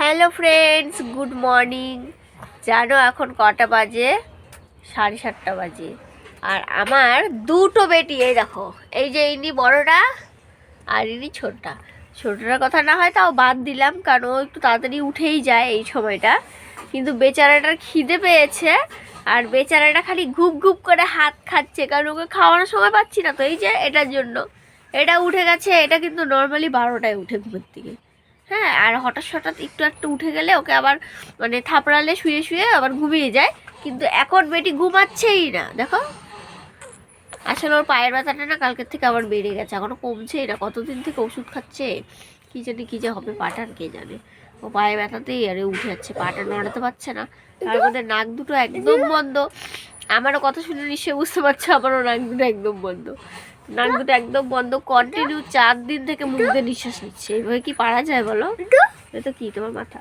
Hello friends, good morning. জানো এখন কটা বাজে? 7:30 বাজে। আর আমার দুটো বেটি, এই দেখো, এই যে ইনি বড়টা আর ইনি ছোটটা। ছোটটার কথা না হয় তাও বাদ দিলাম, কারণ ও একটু তাড়াতাড়ি উঠেই যায় এই সময়টা। কিন্তু বেচারাটার খিদে পেয়েছে, আর বেচারাটা খালি ঘুপ ঘুপ করে হাত খাচ্ছে, কারণ ওকে খাওয়ানোর সময় পাচ্ছি না তো। এই যে এটার জন্য এটা উঠে গেছে। এটা কিন্তু নর্মালি 12টায় উঠে ঘুমের থেকে। হ্যাঁ, আর হঠাৎ একটু উঠে গেলে ওকে আবার মানে থাপড়ালে শুয়ে শুয়ে আবার ঘুমিয়ে যায়। কিন্তু এখন বেটি ঘুমাচ্ছেই না, দেখো। আসলে ওর পায়ের ব্যথাটা না কালকের থেকে আবার বেড়ে গেছে, এখনো কমছেই না। কতদিন থেকে ওষুধ খাচ্ছে, কী জানি কী যে হবে পাটার, কে জানে। ও পায়ে ব্যথাতেই আরে উঠে যাচ্ছে, পাটা নড়াতে পারছে না। তার মধ্যে নাক দুটো একদম বন্ধ। আমারও কথা শুনে নিশ্চয়ই বুঝতে পারছো, আমারও নাক দুটো একদম বন্ধ। নাক দুটো একদম বন্ধ, কন্টিনিউ 4 দিন থেকে মুখ দিয়ে নিঃশ্বাস নিচ্ছে। এইভাবে কি পারা যায় বলো? এটা কি তোমার মাথা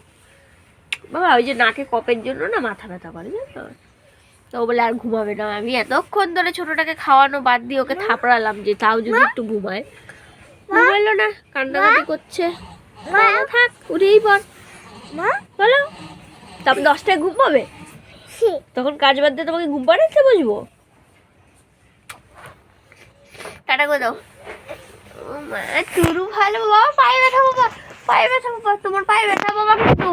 বাবা? ওই যে নাকে কপের জন্য না মাথা ব্যথা করে, জানো? তো ও বলে আর ঘুমাবে না। আমি এতক্ষণ ধরে ছোটটাকে খাওয়ানো বাদ দিয়ে ওকে থাপড়ালাম যে তাও যদি একটু ঘুমায়। ঘুমাইলো না, কান্নাকাটি করছে। থাক, উঠেই পর বলো। তারপর 10টায় ঘুম পাবে, তখন কাজ বাদ দিয়ে তোমাকে ঘুম পাড়াতে বসবো? টাটা করে দাও। ও মা, টুরু ভালো বাবা। পায়ে ব্যথা বাবা, পায়ে ব্যথা বাবা, তোমার পায়ে ব্যথা বাবা কিন্তু।